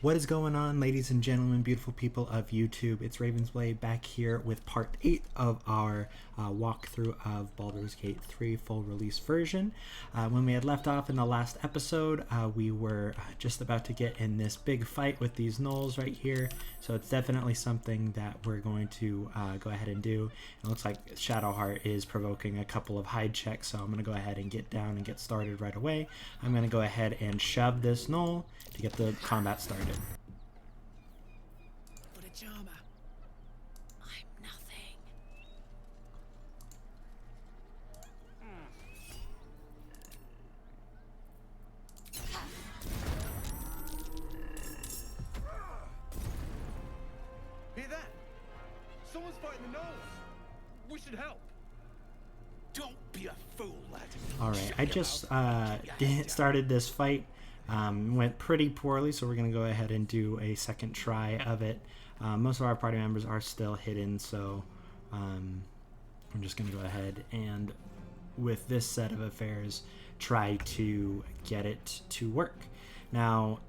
What is going on, ladies and gentlemen, beautiful people of YouTube? It's Ravensblade back here with part 8 of our walkthrough of Baldur's Gate 3 full release version. When we had left off in the last episode, we were just about to get in this big fight with these gnolls right here, so it's definitely something that we're going to go ahead and do. It looks like Shadowheart is provoking a couple of hide checks, so I'm going to go ahead and get down and get started right away. I'm going to go ahead and shove this gnoll to get the combat started. What a charmer. I'm nothing. Hear that? Someone's fighting the gnolls. We should help. Don't be a fool, lad. Alright, I just started this fight. Went pretty poorly, so we're going to go ahead and do a second try of it. Most of our party members are still hidden, so I'm just going to go ahead and, with this set of affairs, try to get it to work. Now,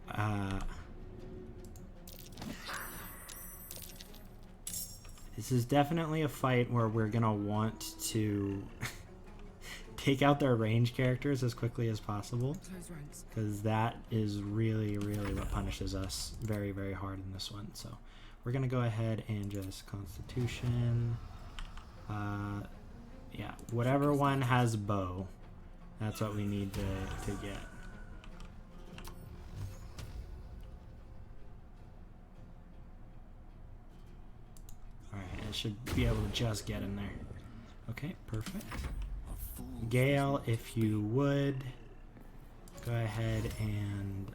this is definitely a fight where we're going to want to take out their range characters as quickly as possible, because that is really what punishes us very, very hard in this one. So we're going to go ahead and just Constitution. Yeah, whatever one has bow, that's what we need to get. Alright, I should be able to just get in there. Okay, perfect. Gale, if you would, go ahead and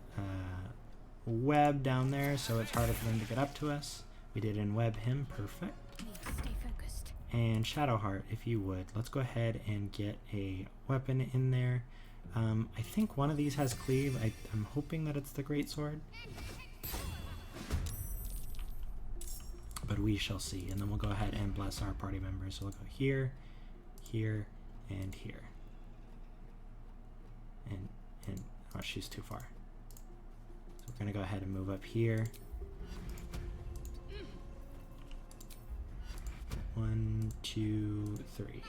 web down there so it's harder for them to get up to us. We did web him, perfect. Stay focused. And Shadowheart, if you would, let's go ahead and get a weapon in there. I think one of these has cleave. I'm hoping that it's the greatsword, but we shall see. And then we'll go ahead and bless our party members. So we'll go here, here, and here. And oh, she's too far. So we're gonna go ahead and move up here. 1, 2, 3.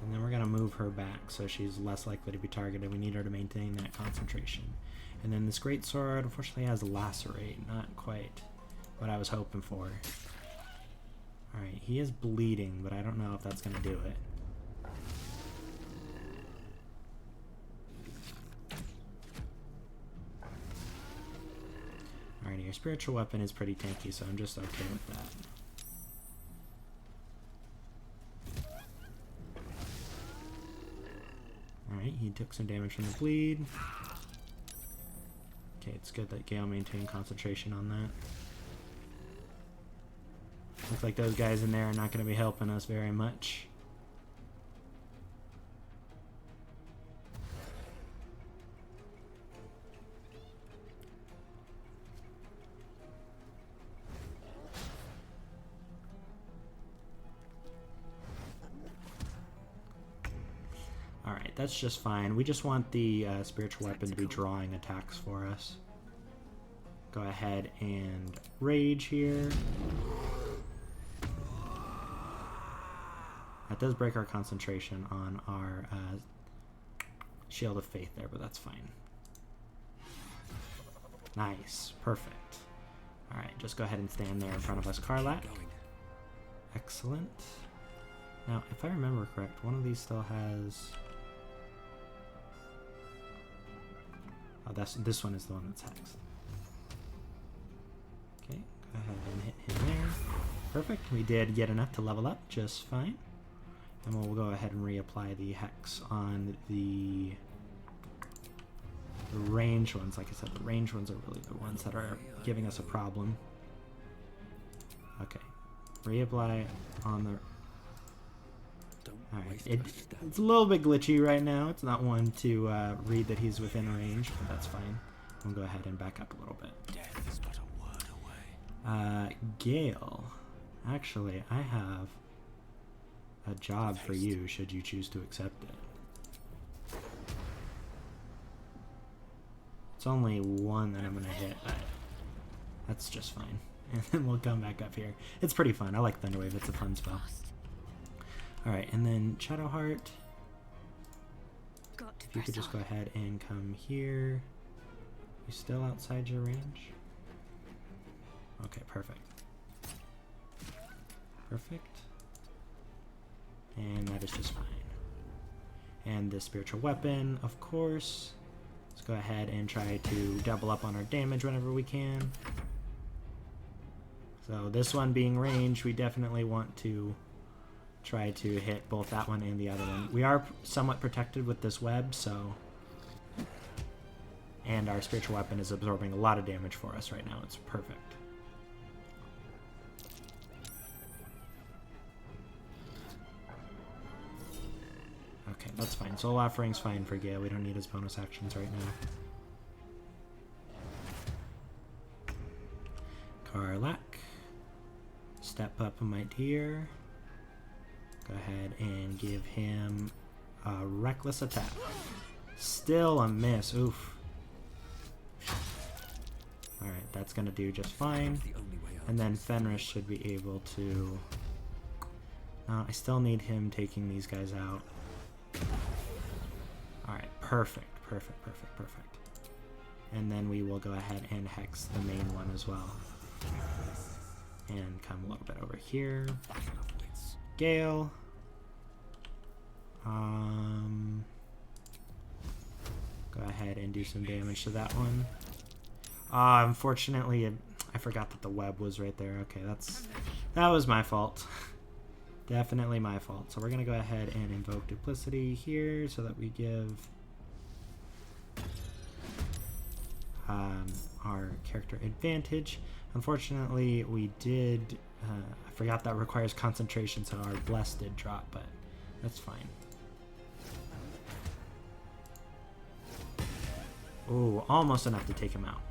And then we're gonna move her back so she's less likely to be targeted. We need her to maintain that concentration. And then this greatsword unfortunately has lacerate, not quite what I was hoping for. Alright, he is bleeding, but I don't know if that's gonna do it. Alrighty, your spiritual weapon is pretty tanky, so I'm just okay with that. Alright, he took some damage from the bleed. Okay, it's good that Gale maintained concentration on that. Looks like those guys in there are not going to be helping us very much. Alright, that's just fine. We just want the spiritual weapon to be drawing attacks for us. Go ahead and rage here. That does break our concentration on our Shield of Faith there, but that's fine. Nice. Perfect. Alright, just go ahead and stand there in front of us, Karlak. Excellent. Now, if I remember correct, one of these still has... Oh, this one is the one that's hexed. Okay, go ahead and hit him there. Perfect. We did get enough to level up just fine. And we'll go ahead and reapply the hex on the range ones. Like I said, the range ones are really the ones that are giving us a problem. Okay. Reapply on the... Alright, it's a little bit glitchy right now. It's not one to read that he's within range, but that's fine. We'll go ahead and back up a little bit. Death is but a word away. Gale. Actually, I have a job for you should you choose to accept it. It's only one that I'm gonna hit, but that's just fine. And then we'll come back up here. It's pretty fun. I like Thunderwave. It's a fun spell. Alright, and then Shadowheart. If you could just go ahead and come here. You still outside your range? Okay, perfect. Perfect. And that is just fine. And the spiritual weapon, of course. Let's go ahead and try to double up on our damage whenever we can. So this one being range, we definitely want to try to hit both that one and the other one. We are somewhat protected with this web, so... And our spiritual weapon is absorbing a lot of damage for us right now. It's perfect. Okay, that's fine. Soul Offering's fine for Gale. We don't need his bonus actions right now. Karlak. Step up, my dear. Go ahead and give him a reckless attack. Still a miss. Oof. Alright, that's going to do just fine. And then Fenris should be able to... I still need him taking these guys out. Alright, perfect. And then we will go ahead and hex the main one as well. And come a little bit over here. Gale. Go ahead and do some damage to that one. Unfortunately, I forgot that the web was right there. Okay, that was my fault. Definitely my fault. So we're going to go ahead and invoke Duplicity here so that we give our character advantage. Unfortunately, we did... I forgot that requires concentration, so our Bless did drop, but that's fine. Ooh, almost enough to take him out.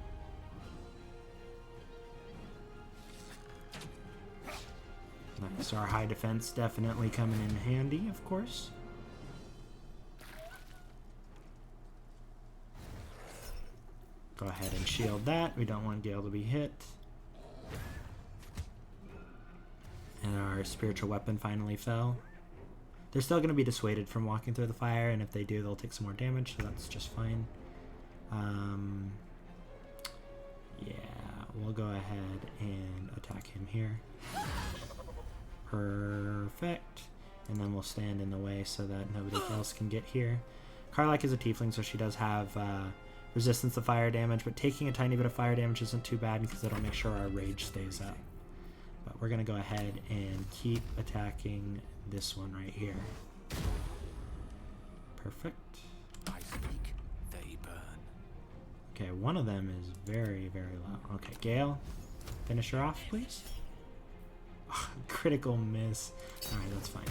Nice. Our high defense definitely coming in handy, of course. Go ahead and shield that. We don't want Gale to be hit. And our spiritual weapon finally fell. They're still going to be dissuaded from walking through the fire, and if they do, they'll take some more damage, so that's just fine. Yeah, we'll go ahead and attack him here. Perfect. And then we'll stand in the way so that nobody else can get here. Karlak is a tiefling, so she does have resistance to fire damage, but taking a tiny bit of fire damage isn't too bad because it'll make sure our rage stays up. But we're going to go ahead and keep attacking this one right here. Perfect. I speak, they burn. Okay, one of them is very, very low. Okay, Gale, finish her off, please. Oh, critical miss. Alright, that's fine.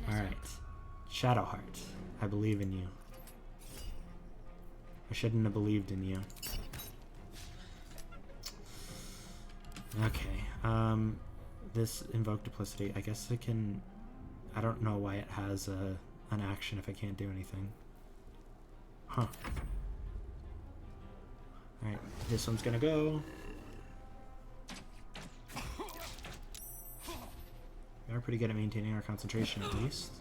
Alright. Shadowheart, I believe in you. I shouldn't have believed in you. Okay, this Invoke Duplicity, I guess it can... I don't know why it has an action if I can't do anything. Huh. Alright, this one's gonna go. We are pretty good at maintaining our concentration, at least.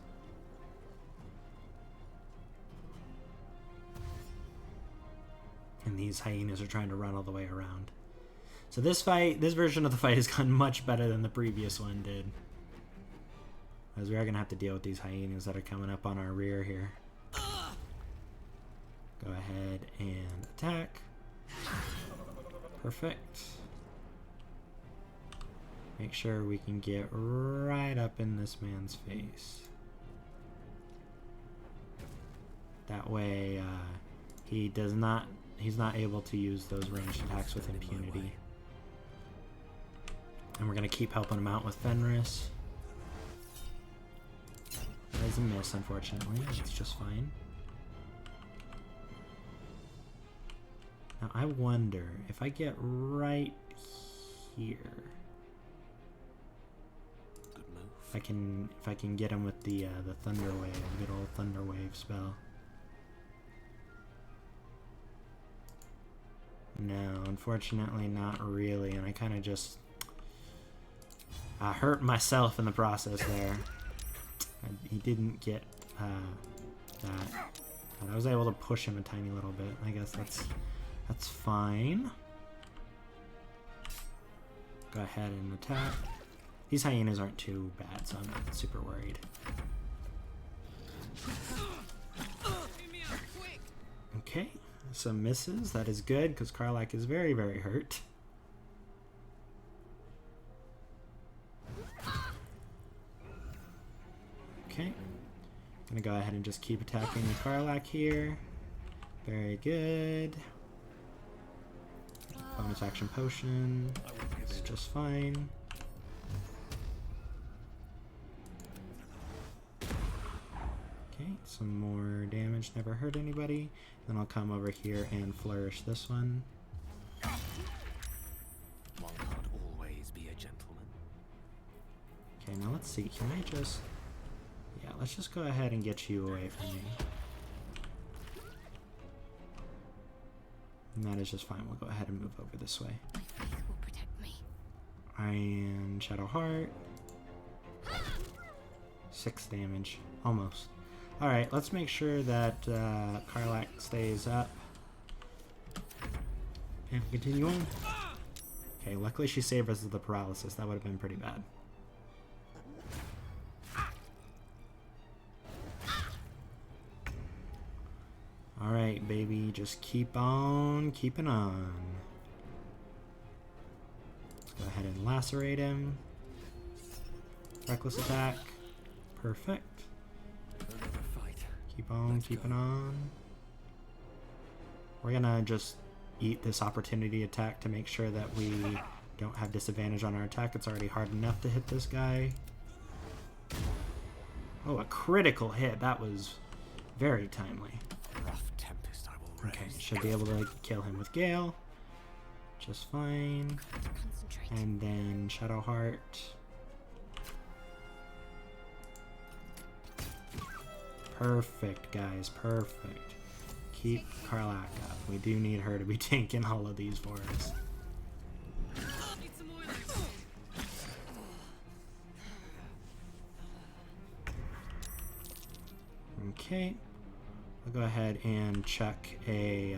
And these hyenas are trying to run all the way around. So this version of the fight has gone much better than the previous one did. As we are going to have to deal with these hyenas that are coming up on our rear here. Go ahead and attack. Perfect. Make sure we can get right up in this man's face. That way, he's not able to use those ranged attacks with impunity. And we're going to keep helping him out with Fenris. That is a miss, unfortunately. It's just fine. Now, I wonder if I get right here. Good move. If I can get him with the thunder wave, good old thunder wave spell. No, unfortunately not really, and I kind of just hurt myself in the process there. He didn't get that, but I was able to push him a tiny little bit. I guess that's fine. Go ahead and attack. These hyenas aren't too bad, so I'm not super worried. Okay, some misses. That is good, because Karlak is very, very hurt. Okay. Gonna go ahead and just keep attacking the Karlak here. Very good. Bonus action potion. It's just fine. Okay, some more damage, never hurt anybody. Then I'll come over here and flourish this one. One can't always be a gentleman. Okay, now let's see. Can I just... Yeah, let's just go ahead and get you away from me. And that is just fine. We'll go ahead and move over this way. My faith will protect me. And Shadow Heart. 6 damage. Almost. Alright, let's make sure that Karlak stays up. And continue on. Okay, luckily she saved us of the paralysis. That would have been pretty bad. Alright, baby, just keep on keeping on. Let's go ahead and lacerate him. Reckless attack. Perfect. Another fight. Keep on keeping on. We're gonna just eat this opportunity attack to make sure that we don't have disadvantage on our attack. It's already hard enough to hit this guy. Oh, a critical hit. That was very timely. Rough tempest I will raise. Okay, should be able to kill him with Gale. Just fine. Concentrate. And then Shadow Heart. Perfect, guys. Perfect. Keep Karlak up. We do need her to be tanking all of these for us. Okay. I'll go ahead and chuck a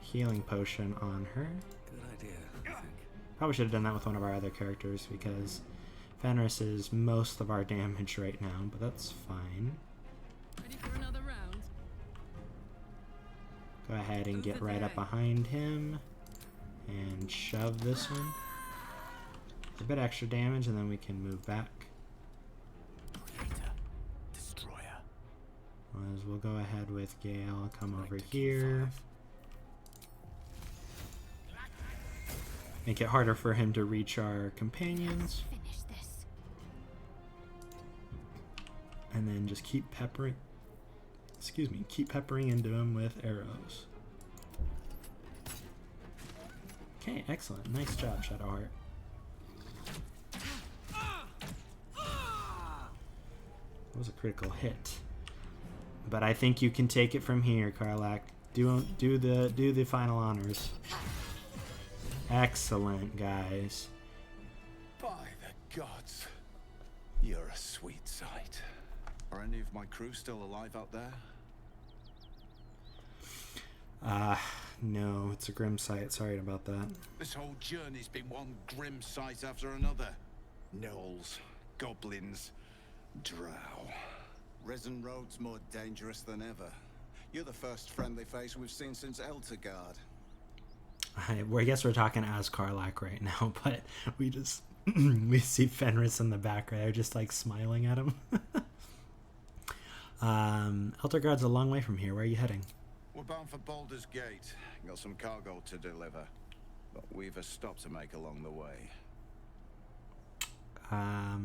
healing potion on her. Good idea, I think. Probably should have done that with one of our other characters because Fenris is most of our damage right now, but that's fine. Ready for another round? Go ahead and get right up behind him and shove this one. A bit extra damage and then we can move back. Creator, destroyer. As we'll go ahead with Gale, come over here. Make it harder for him to reach our companions. Finish this. And then just keep peppering, keep peppering into him with arrows. Okay, excellent. Nice job, Shadowheart. That was a critical hit. But I think you can take it from here, Karlak. Do the final honors. Excellent, guys. By the gods, you're a sweet sight. Are any of my crew still alive out there? No, it's a grim sight. Sorry about that. This whole journey's been one grim sight after another. Gnolls, goblins, drow. Resin Road's more dangerous than ever. You're the first friendly face we've seen since Eltergard. I guess we're talking as Karlak right now, but we just we see Fenris in the back right there, just smiling at him. Eltergard's a long way from here. Where are you heading? We're bound for Baldur's Gate. Got some cargo to deliver. But we've a stop to make along the way. I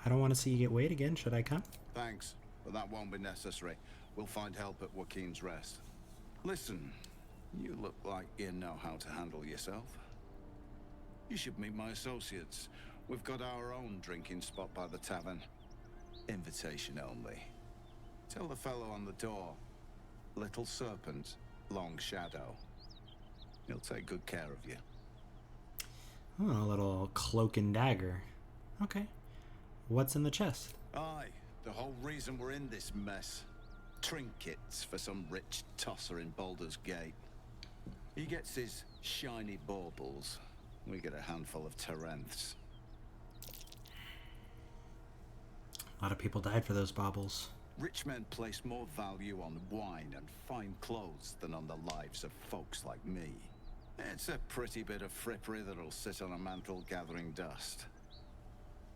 don't want to see you get weighed again. Should I come? Thanks, but that won't be necessary. We'll find help at Joaquin's Rest. Listen, you look like you know how to handle yourself. You should meet my associates. We've got our own drinking spot by the tavern. Invitation only. Tell the fellow on the door. Little serpent, long shadow. He'll take good care of you. Oh, a little cloak and dagger. Okay. What's in the chest? Aye, the whole reason we're in this mess. Trinkets for some rich tosser in Baldur's Gate. He gets his shiny baubles. We get a handful of Terenths. A lot of people died for those baubles. Rich men place more value on wine and fine clothes than on the lives of folks like me. It's a pretty bit of frippery that'll sit on a mantle gathering dust.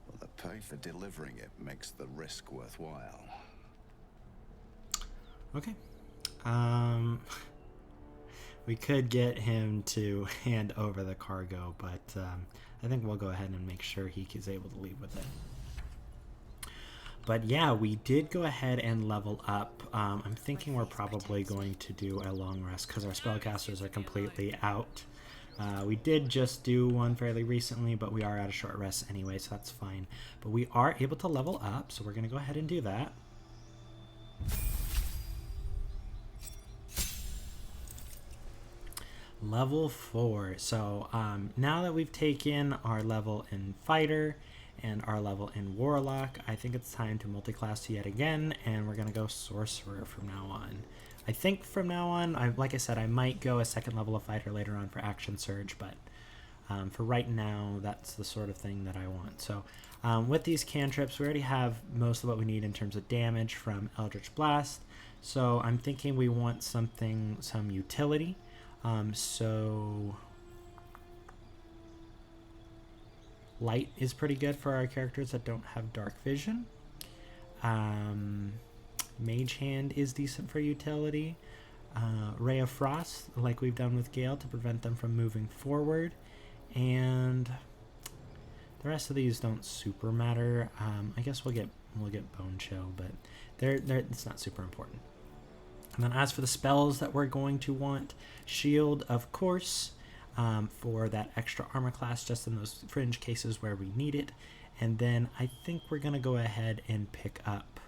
But the pay for delivering it makes the risk worthwhile. Okay. We could get him to hand over the cargo, but I think we'll go ahead and make sure he is able to leave with it. But yeah, we did go ahead and level up. I'm thinking we're probably going to do a long rest because our spellcasters are completely out. We did just do one fairly recently, but we are at a short rest anyway, so that's fine. But we are able to level up, so we're going to go ahead and do that. Level 4. So now that we've taken our level in Fighter and our level in Warlock, I think it's time to multiclass yet again, and we're going to go Sorcerer from now on. I think from now on, like I said, I might go a second level of Fighter later on for Action Surge, but for right now, that's the sort of thing that I want. So with these cantrips, we already have most of what we need in terms of damage from Eldritch Blast, so I'm thinking we want some utility. So Light is pretty good for our characters that don't have dark vision. Mage Hand is decent for utility. Ray of Frost, like we've done with Gale, to prevent them from moving forward. And the rest of these don't super matter. I guess we'll get Bone Chill, but it's not super important. And then as for the spells that we're going to want, Shield, of course, for that extra armor class, just in those fringe cases where we need it. And then I think we're going to go ahead and pick up...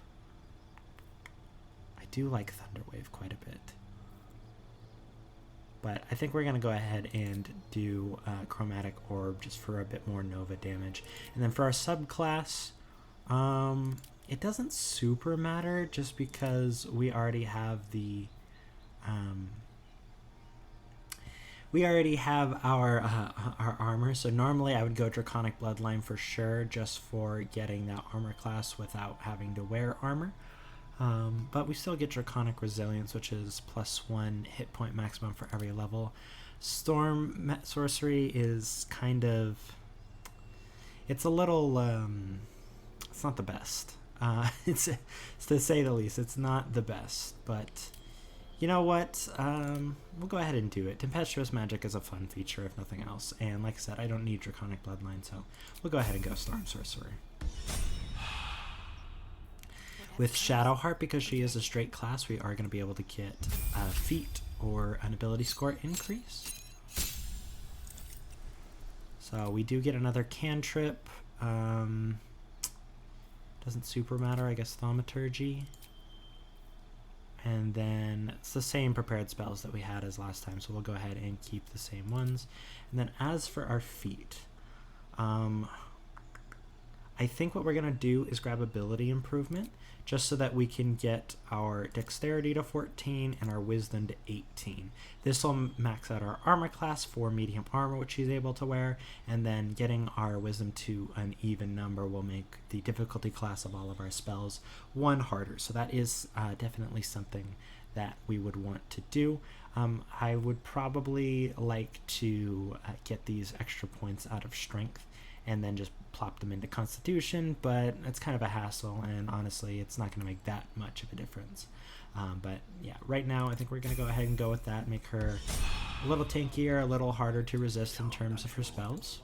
I do like Thunderwave quite a bit. But I think we're going to go ahead and do Chromatic Orb just for a bit more Nova damage. And then for our subclass, it doesn't super matter just because we already have the... we already have our armor, so normally I would go Draconic Bloodline for sure, just for getting that armor class without having to wear armor. But we still get Draconic Resilience, which is +1 hit point maximum for every level. Storm Sorcery is kind of... It's a little... it's not the best. It's to say the least, it's not the best, but... You know what? We'll go ahead and do it. Tempestuous Magic is a fun feature, if nothing else. And like I said, I don't need Draconic Bloodline, so we'll go ahead and go Storm Sorcerer. With Shadowheart, because she is a straight class, we are going to be able to get a feat or an ability score increase. So we do get another cantrip. Doesn't super matter, I guess, Thaumaturgy. And then it's the same prepared spells that we had as last time, so we'll go ahead and keep the same ones. And then as for our feat, I think what we're going to do is grab ability improvement, just so that we can get our dexterity to 14 and our wisdom to 18. This will max out our armor class for medium armor, which she's able to wear, and then getting our wisdom to an even number will make the difficulty class of all of our spells 1 harder. So that is definitely something that we would want to do. I would probably like to get these extra points out of strength and then just plop them into Constitution, but it's kind of a hassle, and honestly, it's not going to make that much of a difference. But yeah, right now, I think we're going to go ahead and go with that, make her a little tankier, a little harder to resist in terms of her spells.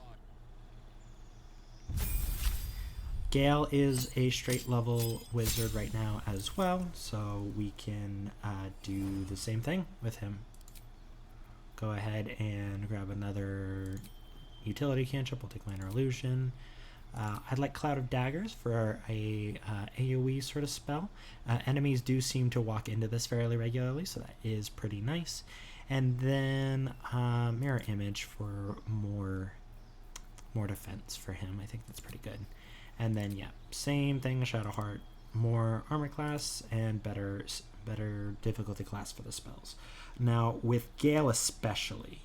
Gale is a straight level wizard right now as well, so we can do the same thing with him. Go ahead and grab another utility cantrip. We'll take Minor Illusion. I'd like Cloud of Daggers for a AoE sort of spell. Enemies do seem to walk into this fairly regularly, so that is pretty nice. And then Mirror Image for more defense for him. I think that's pretty good. And then yeah, same thing, Shadowheart, more armor class and better difficulty class for the spells. Now with Gale especially,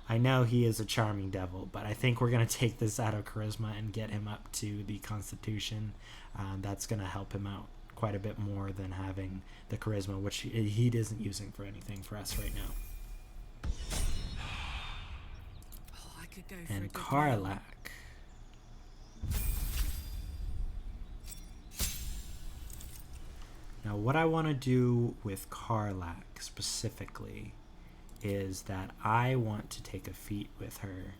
I know he is a charming devil, but I think we're going to take this out of charisma and get him up to the constitution. That's going to help him out quite a bit more than having the charisma, which he isn't using for anything for us right now. Oh, I could go for a And good Karlak. Now what I want to do with Karlak specifically is that I want to take a feat with her,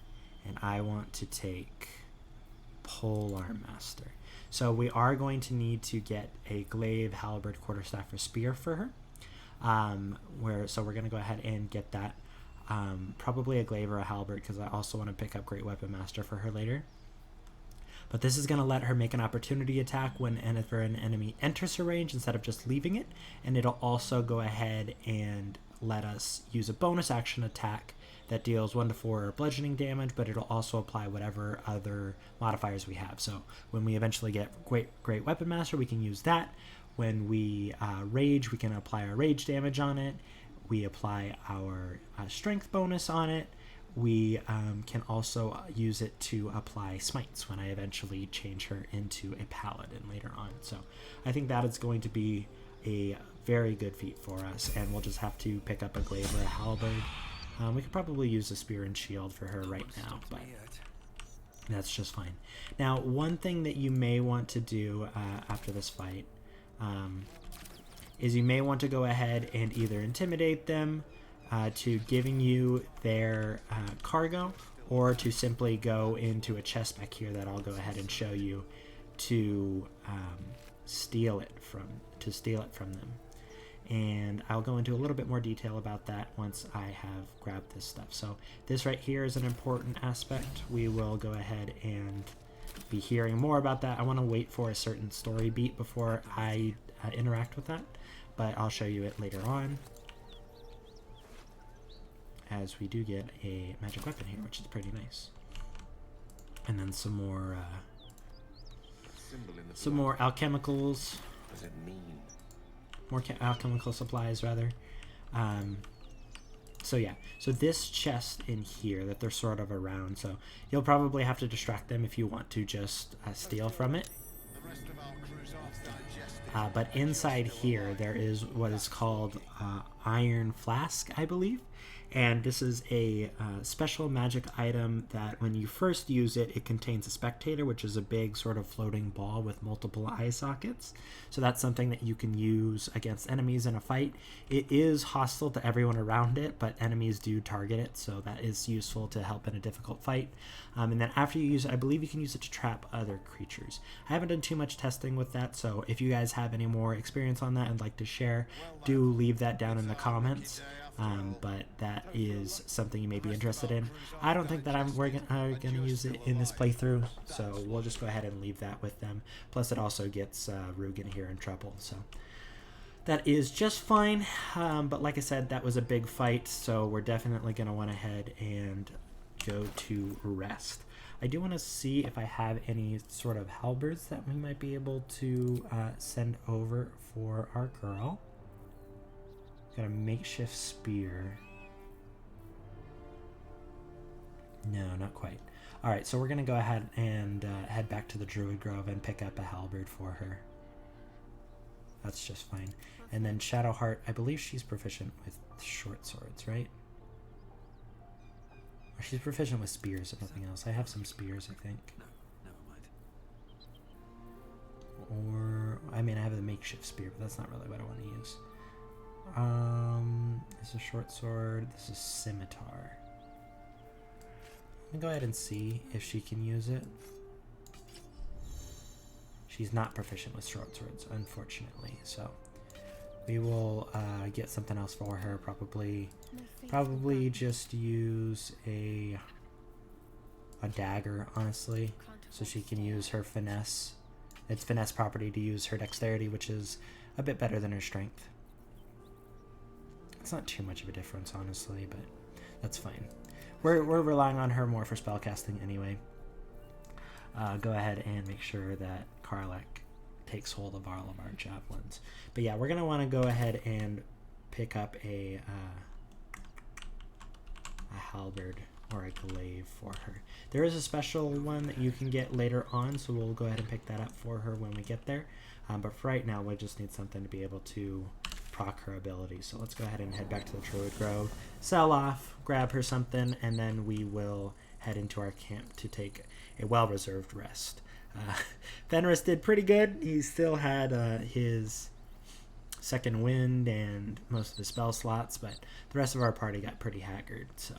and I want to take Polar Master. So we are going to need to get a glaive, halberd, quarterstaff, or spear for her. So we're going to go ahead and get that. Probably a glaive or a halberd, because I also want to pick up Great Weapon Master for her later. But this is going to let her make an opportunity attack whenever an enemy enters her range instead of just leaving it. And it'll also go ahead and let us use a bonus action attack that deals 1 to 4 bludgeoning damage, but it'll also apply whatever other modifiers we have. So when we eventually get Great Weapon Master, we can use that. When we rage, we can apply our rage damage on it. We apply our strength bonus on it. We can also use it to apply smites when I eventually change her into a paladin later on. So I think that is going to be a very good feat for us, and we'll just have to pick up a glaive or a halberd. We could probably use a spear and shield for her right now, but that's just fine. Now, one thing that you may want to do after this fight is you may want to go ahead and either intimidate them to giving you their cargo, or to simply go into a chest back here that I'll go ahead and show you to steal it from them. And I'll go into a little bit more detail about that once I have grabbed this stuff. So this right here is an important aspect. We will go ahead and be hearing more about that. I want to wait for a certain story beat before I interact with that, but I'll show you it later on, as we do get a magic weapon here, which is pretty nice. And then some more alchemicals. What does it mean? More alchemical supplies, rather. So yeah, so this chest in here that they're sort of around, so you'll probably have to distract them if you want to just steal from it. But inside here there is what is called Iron Flask, I believe. And this is a special magic item that when you first use it, it contains a spectator, which is a big sort of floating ball with multiple eye sockets. So that's something that you can use against enemies in a fight. It is hostile to everyone around it, but enemies do target it, so that is useful to help in a difficult fight. And then after you use it, I believe you can use it to trap other creatures. I haven't done too much testing with that, so if you guys have any more experience on that and like to share, do leave that down in the comments. But that is something you may be interested in. I don't think that we're going to use it in this playthrough, so we'll just go ahead and leave that with them. Plus it also gets Rugen here in trouble, so that is just fine. But like I said, that was a big fight, so we're definitely going to want to head and go to rest. I do want to see if I have any sort of halberds that we might be able to send over for our girl. Got a makeshift spear. No, not quite. Alright, so we're going to go ahead and head back to the Druid Grove and pick up a halberd for her. That's just fine. And then Shadowheart, I believe she's proficient with short swords, right? Or she's proficient with spears, if nothing else. I have some spears, I think. No, never mind. Or, I mean, I have the makeshift spear, but that's not really what I want to use. This is short sword. This is scimitar. Let me go ahead and see if she can use it. She's not proficient with short swords, unfortunately. So we will get something else for her. Probably just use a dagger, honestly. Can't so she can use her finesse. It's finesse property to use her dexterity, which is a bit better than her strength. It's not too much of a difference, honestly, but that's fine. We're relying on her more for spellcasting anyway. Go ahead and make sure that Karlak takes hold of all of our javelins. But yeah, we're going to want to go ahead and pick up a halberd or a glaive for her. There is a special one that you can get later on, so we'll go ahead and pick that up for her when we get there. But for right now, we just need something to be able to proc her ability. So let's go ahead and head back to the Druid Grove, sell off, grab her something, and then we will head into our camp to take a well-reserved rest. Fenris did pretty good. He still had his second wind and most of his spell slots, but the rest of our party got pretty haggard, so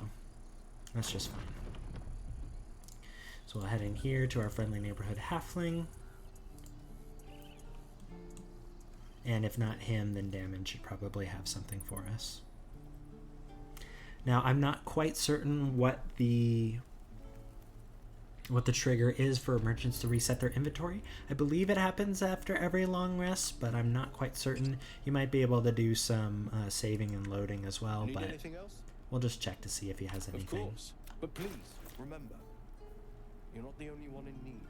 that's just fine. So we'll head in here to our friendly neighborhood halfling. And if not him, then Damon should probably have something for us. Now, I'm not quite certain what the trigger is for merchants to reset their inventory. I believe it happens after every long rest, but I'm not quite certain. You might be able to do some saving and loading as well, but Anything else? we'll just check to see if he has anything. Of course. But please, remember, you're not the only one in need.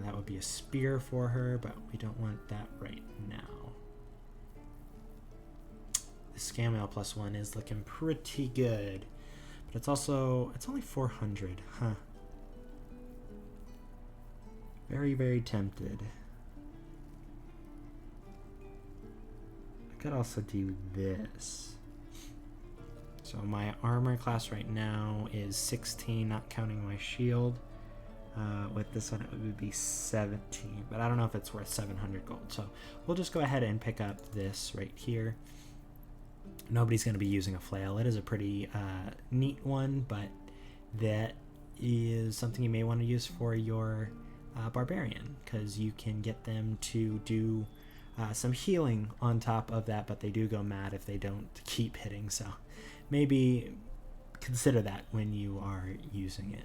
That would be a spear for her, but we don't want that right now. The scam mail +1 is looking pretty good, but it's only 400, huh? Very, very tempted. I could also do this. So my armor class right now is 16, not counting my shield. With this one, it would be 17, but I don't know if it's worth 700 gold. So we'll just go ahead and pick up this right here. Nobody's going to be using a flail. It is a pretty neat one, but that is something you may want to use for your barbarian, because you can get them to do some healing on top of that, but they do go mad if they don't keep hitting. So maybe consider that when you are using it.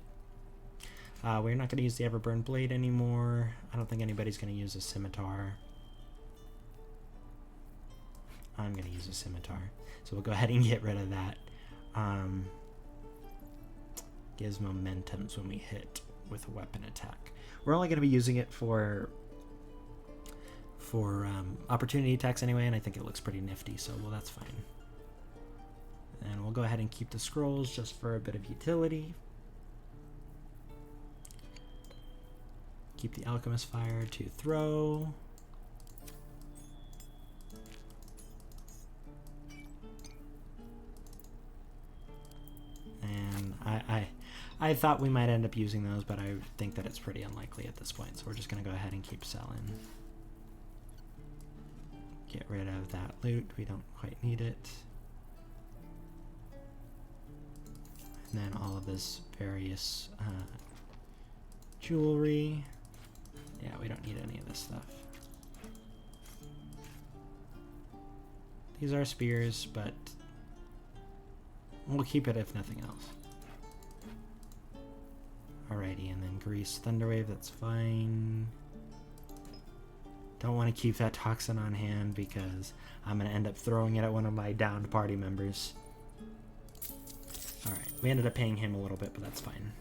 We're not going to use the Everburn Blade anymore. I don't think anybody's going to use a scimitar. I'm going to use a scimitar. So we'll go ahead and get rid of that. Gives momentums when we hit with a weapon attack. We're only going to be using it for opportunity attacks anyway, and I think it looks pretty nifty, so well, that's fine. And we'll go ahead and keep the scrolls just for a bit of utility. Keep the Alchemist Fire to throw. And I thought we might end up using those, but I think that it's pretty unlikely at this point, so we're just going to go ahead and keep selling. Get rid of that loot. We don't quite need it. And then all of this various jewelry. Yeah, we don't need any of this stuff. These are spears, but we'll keep it if nothing else. Alrighty, and then Grease Thunderwave, that's fine. Don't want to keep that toxin on hand because I'm going to end up throwing it at one of my downed party members. Alright, we ended up paying him a little bit, but that's fine.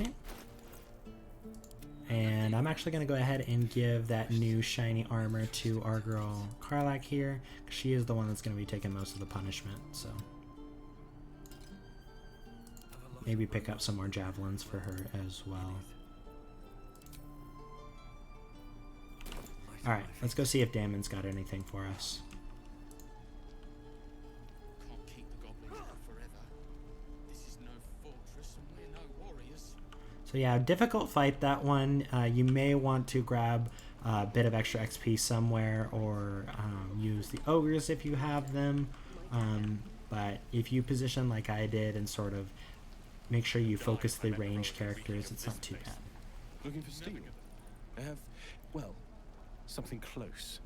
Okay. And I'm actually going to go ahead and give that new shiny armor to our girl Karlak here, because she is the one that's going to be taking most of the punishment, so maybe pick up some more javelins for her as well. Alright, let's go see if Damon's got anything for us. Can't keep the goblins out forever. This is no fortress and we're no warriors. So yeah, difficult fight, that one. You may want to grab a bit of extra XP somewhere, or use the ogres if you have them. But if you position like I did and sort of make sure you focus the ranged characters, it's not too bad. Looking for steel? I have, well, something close.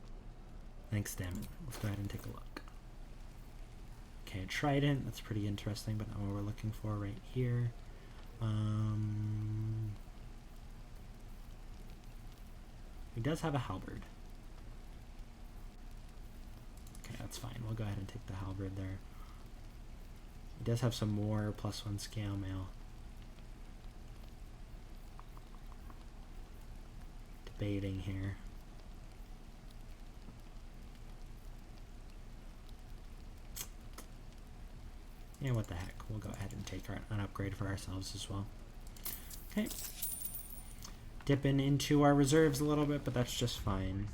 Thanks, Damon. Let's go ahead and take a look. Okay, trident. That's pretty interesting, but not what we're looking for right here. He does have a halberd. Okay, that's fine. We'll go ahead and take the halberd there. He does have some more +1 scale mail. Debating here. Yeah, what the heck. We'll go ahead and take an upgrade for ourselves as well. Okay. Dipping into our reserves a little bit, but that's just fine.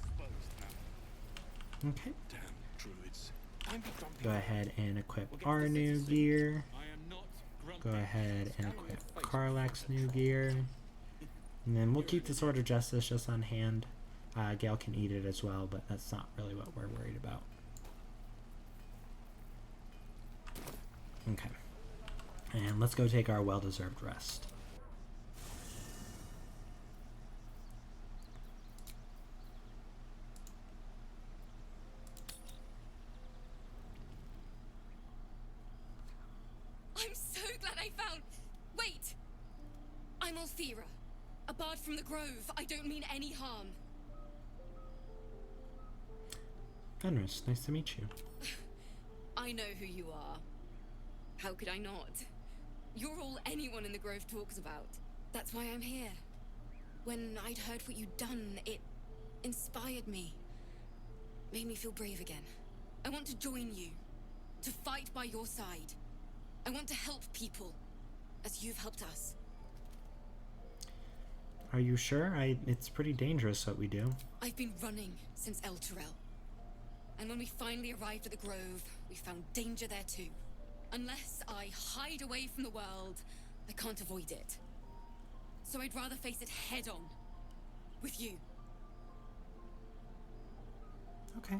Okay. Damn druids. Don't be grumpy. Go ahead and equip our new gear. I am not grumpy. Go ahead and equip Karlach's new gear. And then we'll keep the Sword of Justice just on hand. Gale can eat it as well, but that's not really what we're worried about. Okay. And let's go take our well-deserved rest. I'm so glad I found. Wait! I'm Althera, a bard from the Grove. I don't mean any harm. Fenris, nice to meet you. I know who you are. How could I not? You're all anyone in the Grove talks about. That's why I'm here. When I'd heard what you'd done, it inspired me. Made me feel brave again. I want to join you. To fight by your side. I want to help people. As you've helped us. Are you sure? It's pretty dangerous what we do. I've been running since El Turel. And when we finally arrived at the Grove, we found danger there too. Unless I hide away from the world, I can't avoid it. So I'd rather face it head on. With you. Okay.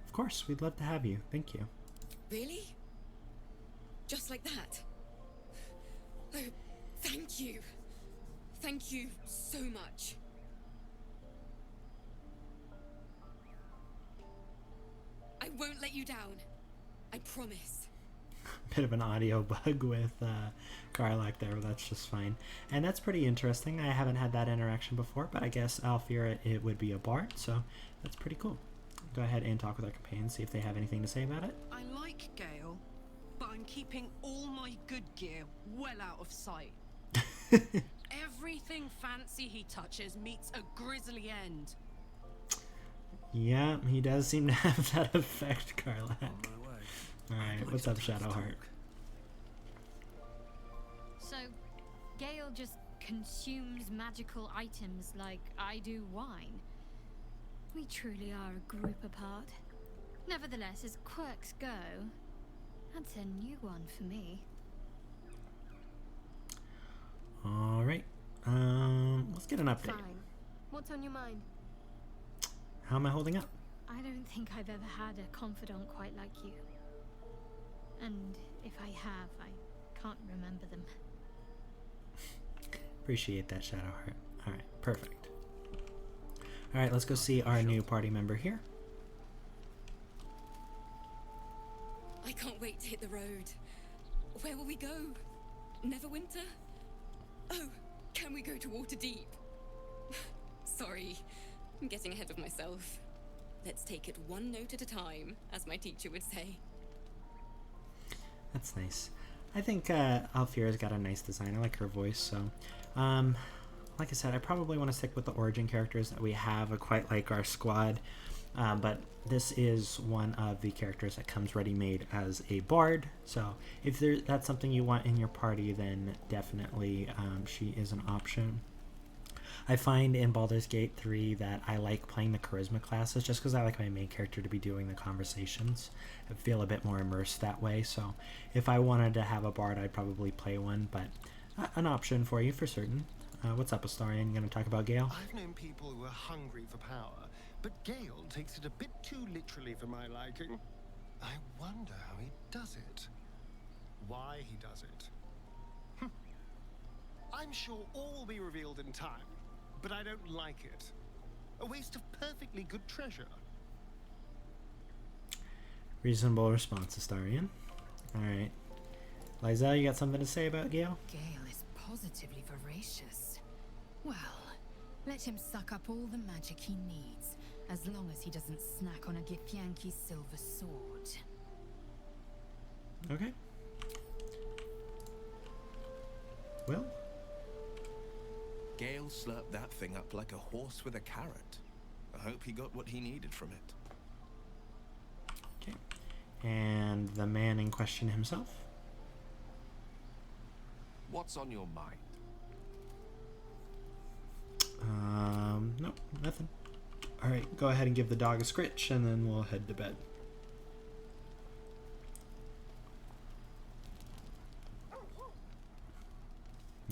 Of course, we'd love to have you. Thank you. Really? Just like that? Oh, thank you. Thank you so much. I won't let you down. I promise. Bit of an audio bug with Karlach there, but that's just fine. And that's pretty interesting. I haven't had that interaction before, but I guess Althera, it would be a bard, so that's pretty cool. Go ahead and talk with our companions, see if they have anything to say about it. I like Gale, but I'm keeping all my good gear well out of sight. Everything fancy he touches meets a grisly end. Yeah, he does seem to have that effect, Karlach. Alright, what's up, Shadowheart? So, Gale just consumes magical items like I do wine. We truly are a group apart. Nevertheless, as quirks go, that's a new one for me. Alright, let's get an update. Fine. What's on your mind? How am I holding up? I don't think I've ever had a confidant quite like you. And if I have, I can't remember them. Appreciate that, Shadowheart. Alright, perfect. Alright, let's go see our new party member here. I can't wait to hit the road. Where will we go? Neverwinter? Oh, can we go to Waterdeep? Sorry, I'm getting ahead of myself. Let's take it one note at a time, as my teacher would say. That's nice. I think Althera's got a nice design. I like her voice, so... like I said, I probably want to stick with the origin characters that we have. I quite like our squad. But this is one of the characters that comes ready-made as a bard. So if that's something you want in your party, then definitely she is an option. I find in Baldur's Gate 3 that I like playing the charisma classes just because I like my main character to be doing the conversations. I feel a bit more immersed that way. So if I wanted to have a bard, I'd probably play one, but an option for you for certain. What's up, Astarion? You going to talk about Gale? I've known people who are hungry for power, but Gale takes it a bit too literally for my liking. I wonder how he does it. Why he does it. I'm sure all will be revealed in time, but I don't like it. A waste of perfectly good treasure. Reasonable response, Astarion. Alright. Lizelle, you got something to say about Gale? Gale is positively voracious. Well, let him suck up all the magic he needs, as long as he doesn't snack on a Githyanki's silver sword. Okay. Well. Gale slurped that thing up like a horse with a carrot. I hope he got what he needed from it. Okay. And the man in question himself? What's on your mind? No, nothing. Alright, go ahead and give the dog a scritch, and then we'll head to bed.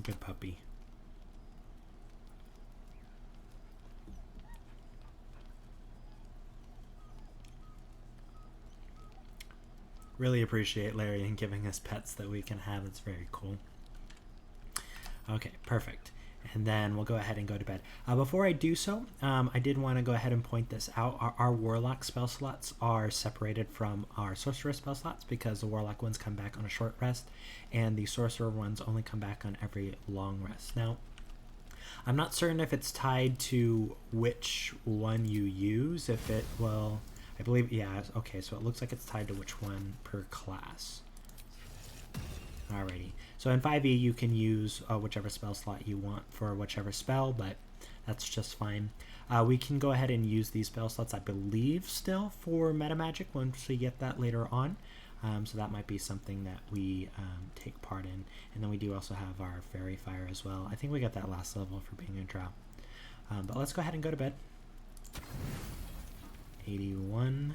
Good puppy. Really appreciate Larry and giving us pets that we can have. It's very cool. Okay, perfect. And then we'll go ahead and go to bed. Before I do so, I did want to go ahead and point this out. Our Warlock spell slots are separated from our Sorcerer spell slots because the Warlock ones come back on a short rest and the Sorcerer ones only come back on every long rest. Now, I'm not certain if it's tied to which one you use, if it will... I believe, yeah, okay, so it looks like it's tied to which one per class. Alrighty. So in 5e, you can use whichever spell slot you want for whichever spell, but that's just fine. We can go ahead and use these spell slots, I believe, still for meta magic once we get that later on. So that might be something that we take part in. And then we do also have our Fairy Fire as well. I think we got that last level for being a drow. But let's go ahead and go to bed. 81.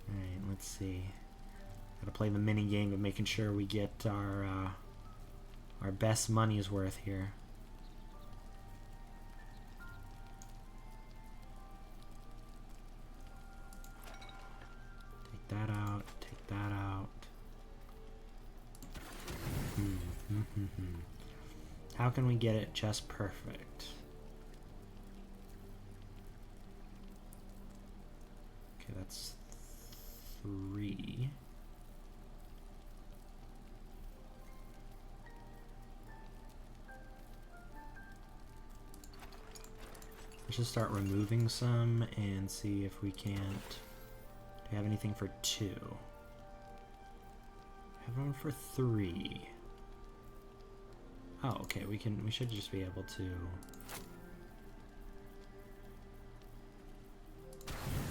Alright, let's see. Gotta play the mini game of making sure we get our best money's worth here. Take that out, take that out. How can we get it just perfect? Okay, that's 3. Let's just start removing some and see if we can't. Do we have anything for 2? Have one for 3. Oh, okay. We should just be able to.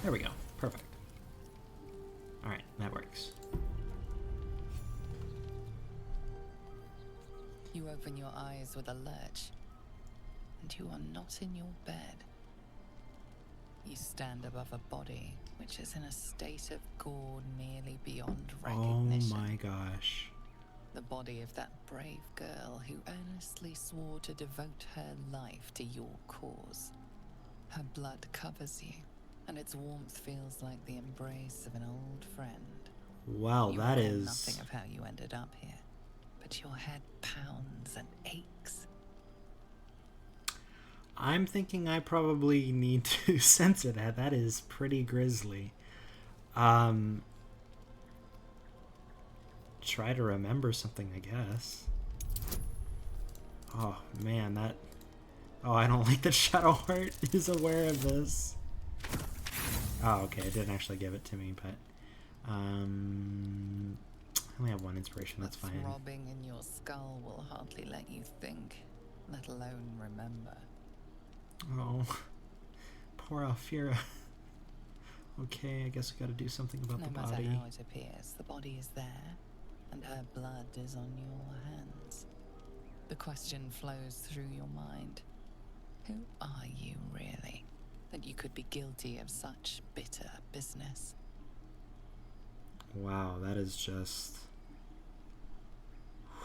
There we go. Perfect. All right, that works. You open your eyes with a lurch, and you are not in your bed. You stand above a body which is in a state of gore nearly beyond recognition. Oh my gosh. The body of that brave girl who earnestly swore to devote her life to your cause. Her blood covers you, and its warmth feels like the embrace of an old friend. Wow, that is... You know nothing of how you ended up here, but your head pounds and aches. I'm thinking I probably need to censor that. That is pretty grisly. Try to remember something, I guess. Oh, man, that... Oh, I don't like that Shadowheart is aware of this. Oh, okay, it didn't actually give it to me, but... I only have 1 inspiration, that's fine. The throbbing in your skull will hardly let you think, let alone remember. Oh, poor Alfira. Okay, I guess we gotta do something about the body. No matter how it appears, the body is there, and her blood is on your hands. The question flows through your mind. Who are you, really, that you could be guilty of such bitter business? Wow, that is just...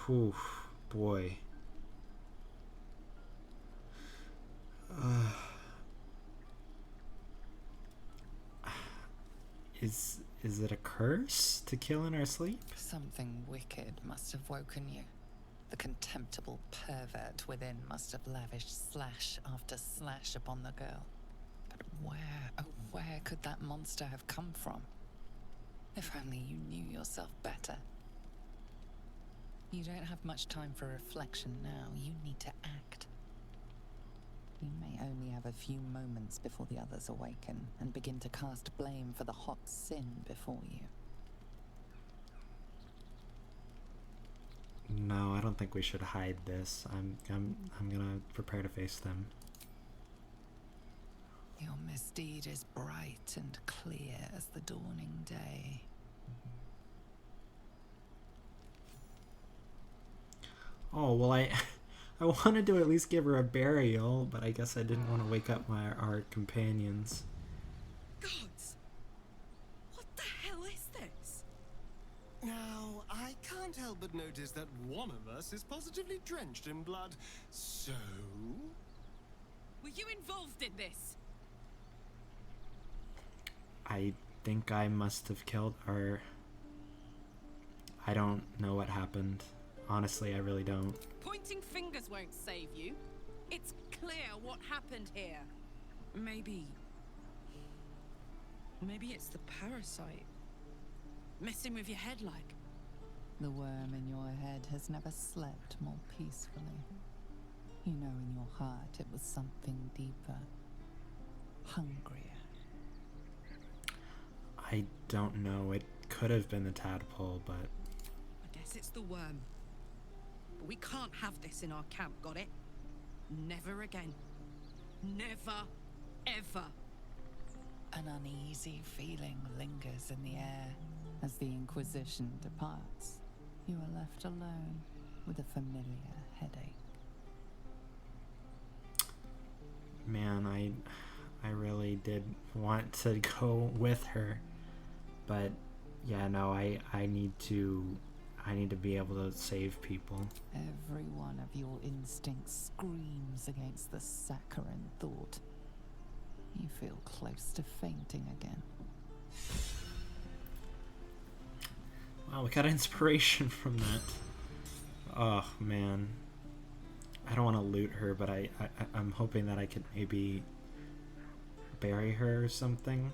Whew, boy. Is it a curse to kill in our sleep? Something wicked must have woken you. The contemptible pervert within must have lavished slash after slash upon the girl. But where, oh where could that monster have come from? If only you knew yourself better. You don't have much time for reflection now. You need to act. You may only have a few moments before the others awaken and begin to cast blame for the hot sin before you. No, I don't think we should hide this. I'm gonna prepare to face them. Your misdeed is bright and clear as the dawning day. Oh, well, I wanted to at least give her a burial, but I guess I didn't want to wake up our companions. Gods! What the hell is this? Now, I can't help but notice that one of us is positively drenched in blood. So... Were you involved in this? I think I must have killed her. I don't know what happened. Honestly, I really don't. Pointing fingers won't save you. It's clear what happened here. Maybe it's the parasite. Messing with your head like. The worm in your head has never slept more peacefully. You know in your heart it was something deeper. Hungrier. I don't know. It could have been the tadpole, but... I guess it's the worm. But we can't have this in our camp, got it? Never again. Never, ever. An uneasy feeling lingers in the air. As the Inquisition departs, you are left alone with a familiar headache. Man, I really did want to go with her. But yeah, no, I need to be able to save people. Every one of your instincts screams against the saccharine thought. You feel close to fainting again. Wow, we got inspiration from that. Oh, man. I don't want to loot her, but I'm hoping that I could maybe bury her or something.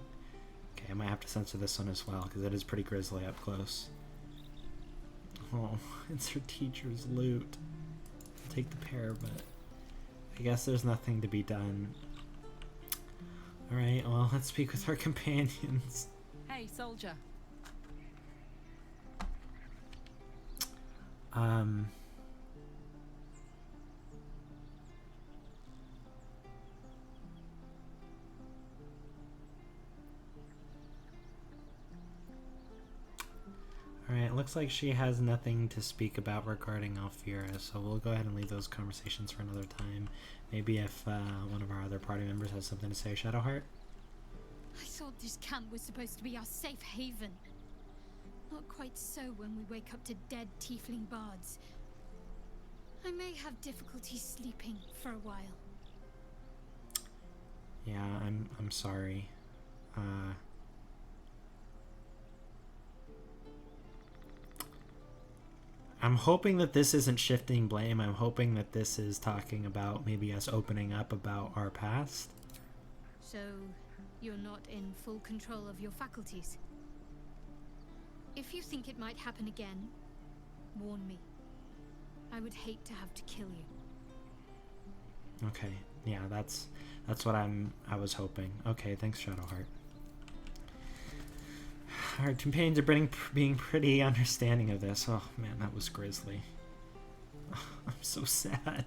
Okay, I might have to censor this one as well, because it is pretty grisly up close. Oh, it's her teacher's loot. I'll take the pair, but I guess there's nothing to be done. Alright, well, let's speak with our companions. Hey, soldier. Alright, looks like she has nothing to speak about regarding Alfira, so we'll go ahead and leave those conversations for another time. Maybe if one of our other party members has something to say. Shadowheart? I thought this camp was supposed to be our safe haven. Not quite so when we wake up to dead tiefling bards. I may have difficulty sleeping for a while. Yeah, I'm sorry. I'm hoping that this isn't shifting blame. I'm hoping that this is talking about maybe us opening up about our past. So, you're not in full control of your faculties? If you think it might happen again, warn me. I would hate to have to kill you. Okay, yeah, that's what I was hoping. Okay, thanks, Shadowheart. Our companions are being pretty understanding of this. Oh man, that was grisly. I'm so sad.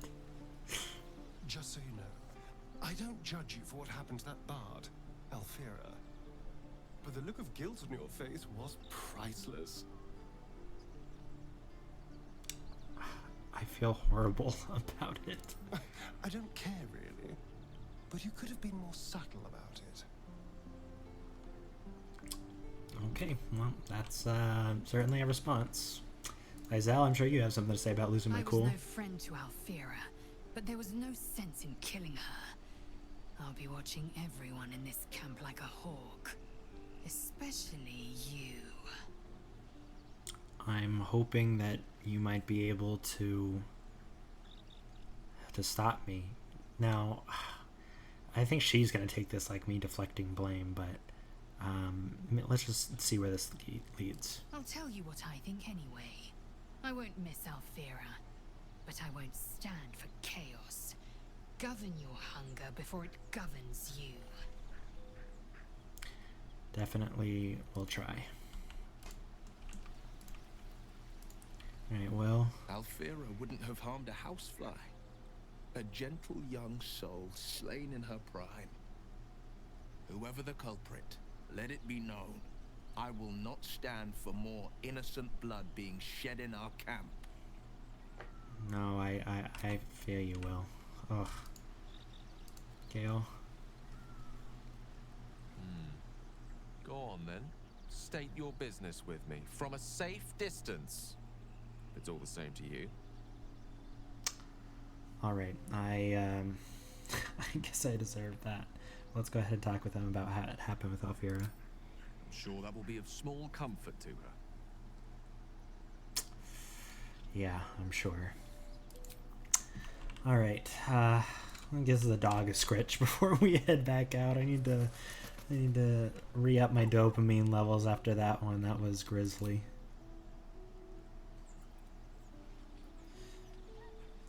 Just so you know, I don't judge you for what happened to that bard, Alfira. But the look of guilt on your face was priceless. I feel horrible about it. I don't care, really. But you could have been more subtle about it. Okay, well, that's certainly a response. Isel, I'm sure you have something to say about losing my cool. I was no friend to Alfira, but there was no sense in killing her. I'll be watching everyone in this camp like a hawk. Especially you. I'm hoping that you might be able to stop me. Now, I think she's going to take this like me deflecting blame, but let's just see where this leads. I'll tell you what I think anyway. I won't miss Alfira, but I won't stand for chaos. Govern your hunger before it governs you. Definitely will try. Alright, well. Alfira wouldn't have harmed a housefly. A gentle young soul slain in her prime. Whoever the culprit, let it be known, I will not stand for more innocent blood being shed in our camp. No, I fear you will. Ugh. Gale. Go on then. State your business with me from a safe distance. If it's all the same to you. Alright, I guess I deserve that. Let's go ahead and talk with them about how it happened with Alfira. I'm sure that will be of small comfort to her. Yeah, I'm sure. Alright, I guess the dog is Scritch before we head back out. I need to re-up my dopamine levels after that one. That was grisly.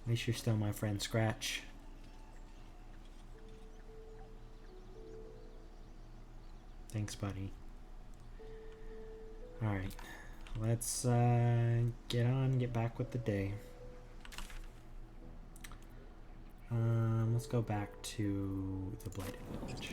At least you're still my friend Scratch. Thanks, buddy. Alright. Let's get back with the day. Let's go back to the Blighted Village.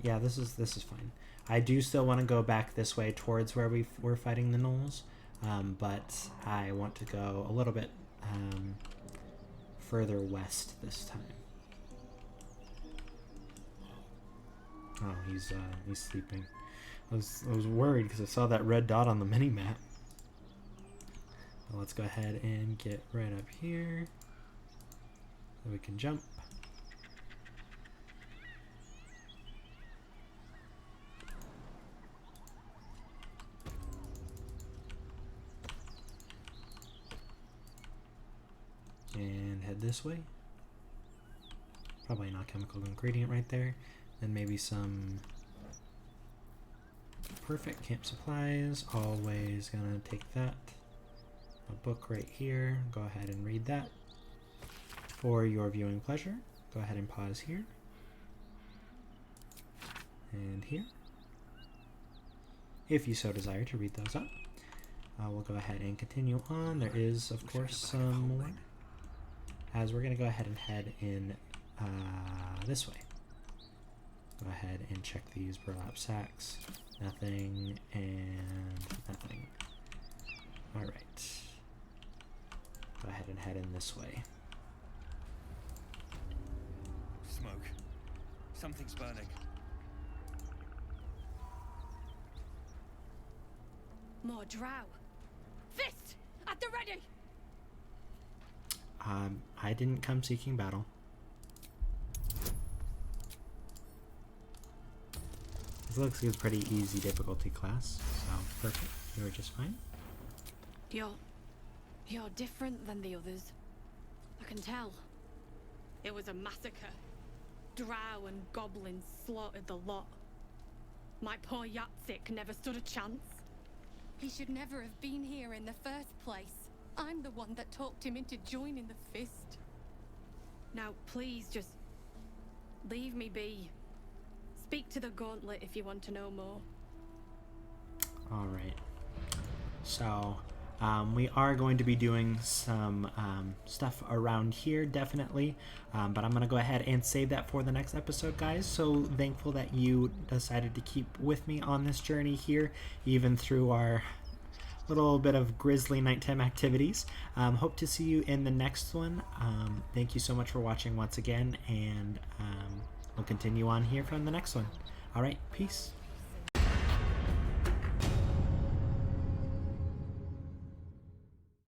Yeah, this is fine. I do still want to go back this way towards where we were fighting the gnolls, but I want to go a little bit further west this time. Oh, he's sleeping. I was worried because I saw that red dot on the mini map. But let's go ahead and get right up here so we can jump. And head this way. Probably an alchemical ingredient right there. Then maybe some perfect camp supplies. Always gonna take that. A book right here. Go ahead and read that. For your viewing pleasure, go ahead and pause here. And here. If you so desire to read those up. We'll go ahead and continue on. There is, of course, some more. As we're going to go ahead and head in this way. Go ahead and check these burlap sacks. Nothing and nothing. Alright. Go ahead and head in this way. Smoke. Something's burning. More drow. Fist! At the ready! I didn't come seeking battle. This looks like a pretty easy difficulty class, so perfect. You were just fine. You're different than the others. I can tell. It was a massacre. Drow and goblins slaughtered the lot. My poor Yatsik never stood a chance. He should never have been here in the first place. I'm the one that talked him into joining the Fist. Now, please, just leave me be. Speak to the Gauntlet if you want to know more. Alright. So, we are going to be doing some stuff around here, definitely. But I'm going to go ahead and save that for the next episode, guys. So thankful that you decided to keep with me on this journey here, even through our little bit of grisly nighttime activities. Hope to see you in the next one. Thank you so much for watching once again, and we'll continue on here from the next one. Alright, peace.